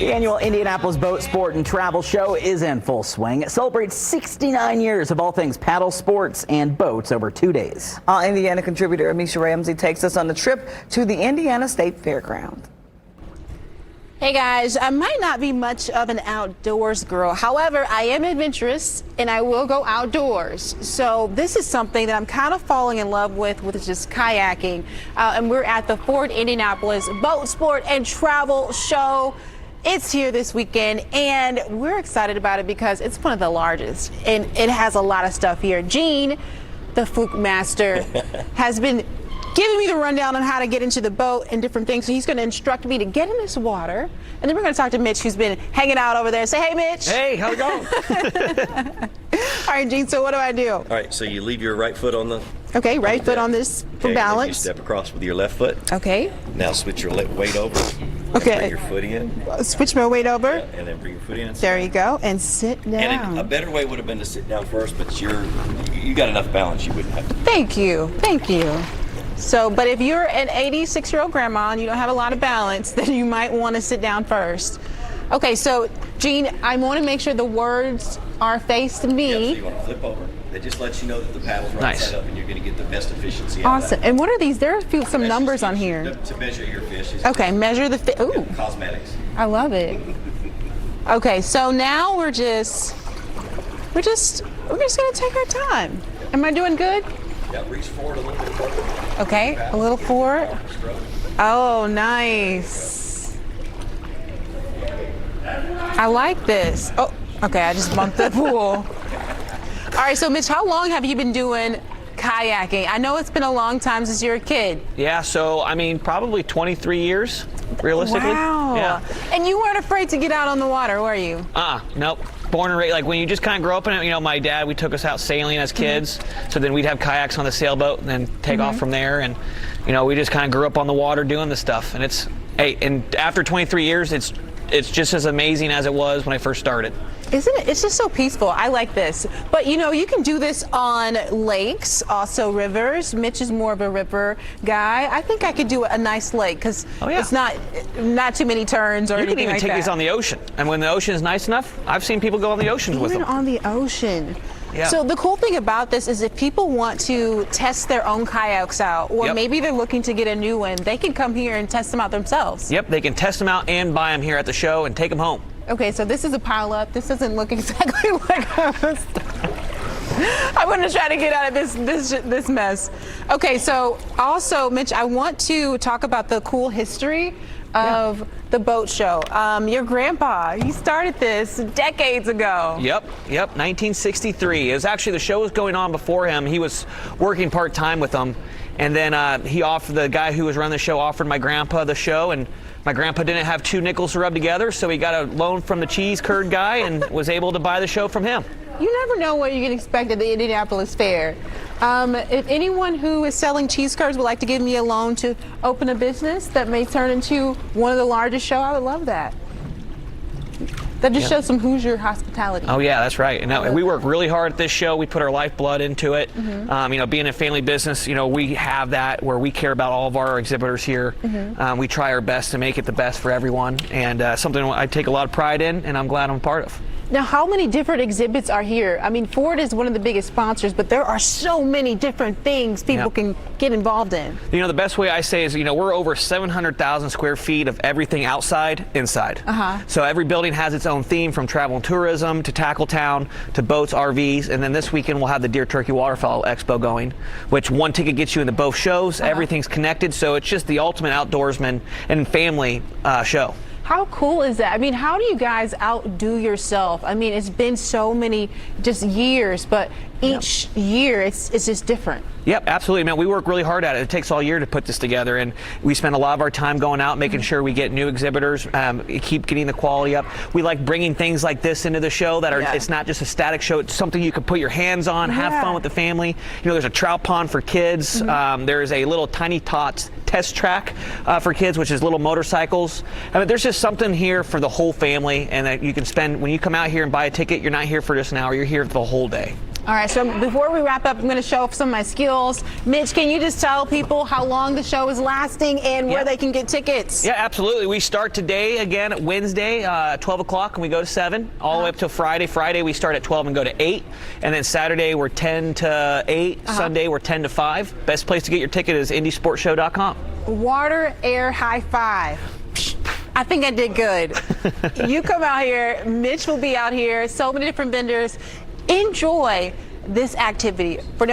The annual Indianapolis Boat Sport and Travel Show is in full swing. It celebrates 69 years of all things paddle sports and boats over 2 days. Our Indiana contributor Amisha Ramsey takes us on the trip to the Indiana State Fairground. Hey guys, I might not be much of an outdoors girl. However, I am adventurous and I will go outdoors. So this is something that I'm kind of falling in love with just kayaking. And we're at the Ford Indianapolis Boat Sport and Travel Show. It's here this weekend and we're excited about it because it's one of the largest and it has a lot of stuff here. Gene, the Fluke Master, has been giving me the rundown on how to get into the boat and different things. So he's going to instruct me to get in this water. And then we're going to talk to Mitch, who's been hanging out over there. Say, hey, Mitch. Hey, how's it going? All right, Gene, so what do I do? All right, so you leave your right foot on the... Okay, right foot on this for balance. You step across with your left foot. Okay. Now switch your weight over. Okay. Bring your foot in. Switch my weight over. Yeah, and then bring your foot in. There you go, and sit down. And a better way would have been to sit down first, but you got enough balance, you wouldn't have to. Thank you, thank you. So, but if you're an 86-year-old grandma and you don't have a lot of balance, then you might want to sit down first. Okay, so Gene, I want to make sure the words are facing me. Yeah, so you want to flip over. That just lets you know that the paddle's right side up and you're going to get the best efficiency out of that. Awesome. And what are these? There are some numbers on here. To measure your fish. Okay, measure the fish. Ooh. Cosmetics. I love it. Okay, so now we're just going to take our time. Am I doing good? Yeah, reach forward a little bit further. Okay, a little forward. Oh, nice. I like this. Oh, okay, I just bumped the pool. All right, so Mitch, how long have you been doing kayaking? I know it's been a long time since you were a kid. Yeah, so I mean, probably 23 years, realistically. Wow. Yeah. And you weren't afraid to get out on the water, were you? Nope. Born and raised, like when you just kind of grow up in it, my dad, we took us out sailing as kids. So then we'd have kayaks on the sailboat and then take off from there. And, we just kind of grew up on the water doing this stuff. And and after 23 years, it's just as amazing as it was when I first started. Isn't it? It's just so peaceful. I like this. But you can do this on lakes, also rivers. Mitch is more of a river guy. I think I could do a nice lake because it's not too many turns or anything like that. You can even take these on the ocean. And when the ocean is nice enough, I've seen people go on the oceans with them. Even on the ocean. Yeah. So the cool thing about this is if people want to test their own kayaks out, or maybe they're looking to get a new one, they can come here and test them out themselves. Yep, they can test them out and buy them here at the show and take them home. Okay, so this is a pile up. This doesn't look exactly like I was. I'm going to try to get out of this mess. Okay, so also, Mitch, I want to talk about the cool history of the boat show. Your grandpa, he started this decades ago. Yep, 1963. It was actually, the show was going on before him. He was working part-time with them. And then the guy who was running the show offered my grandpa the show, and my grandpa didn't have 2 nickels to rub together, so he got a loan from the cheese curd guy and was able to buy the show from him. You never know what you can expect at the Indianapolis Fair. If anyone who is selling cheese curds would like to give me a loan to open a business that may turn into one of the largest shows, I would love that. That just shows some Hoosier hospitality. Oh yeah, that's right. And we work really hard at this show. We put our lifeblood into it. Being a family business, we have that where we care about all of our exhibitors here. We try our best to make it the best for everyone, and something I take a lot of pride in, and I'm glad I'm a part of. Now, how many different exhibits are here? I mean, Ford is one of the biggest sponsors, but there are so many different things people can get involved in. The best way I say is, we're over 700,000 square feet of everything outside, inside. So every building has its own theme, from travel and tourism to Tackle Town to boats, RVs, and then this weekend we'll have the Deer Turkey Waterfowl Expo going, which one ticket gets you into both shows. Everything's connected, so it's just the ultimate outdoorsman and family show. How cool is that? I mean, how do you guys outdo yourself? I mean, it's been so many just years, but each year it's just different. Yep, absolutely, man. We work really hard at it. It takes all year to put this together, and we spend a lot of our time going out, making sure we get new exhibitors, keep getting the quality up. We like bringing things like this into the show that are, it's not just a static show, it's something you can put your hands on, have fun with the family. There's a trout pond for kids. There's a little tiny tots test track for kids, which is little motorcycles. I mean, there's just something here for the whole family, and that you can spend, when you come out here and buy a ticket, you're not here for just an hour, you're here for the whole day. All right, so before we wrap up, I'm going to show off some of my skills. Mitch, can you just tell people how long the show is lasting and where they can get tickets? Yeah, absolutely. We start today, again, Wednesday, 12 o'clock, and we go to 7, all the way up till Friday. Friday, we start at 12 and go to 8. And then Saturday, we're 10 to 8. Sunday, we're 10 to 5. Best place to get your ticket is indiesportshow.com. Water, air, high five. I think I did good. You come out here, Mitch will be out here, so many different vendors. Enjoy this activity. For now.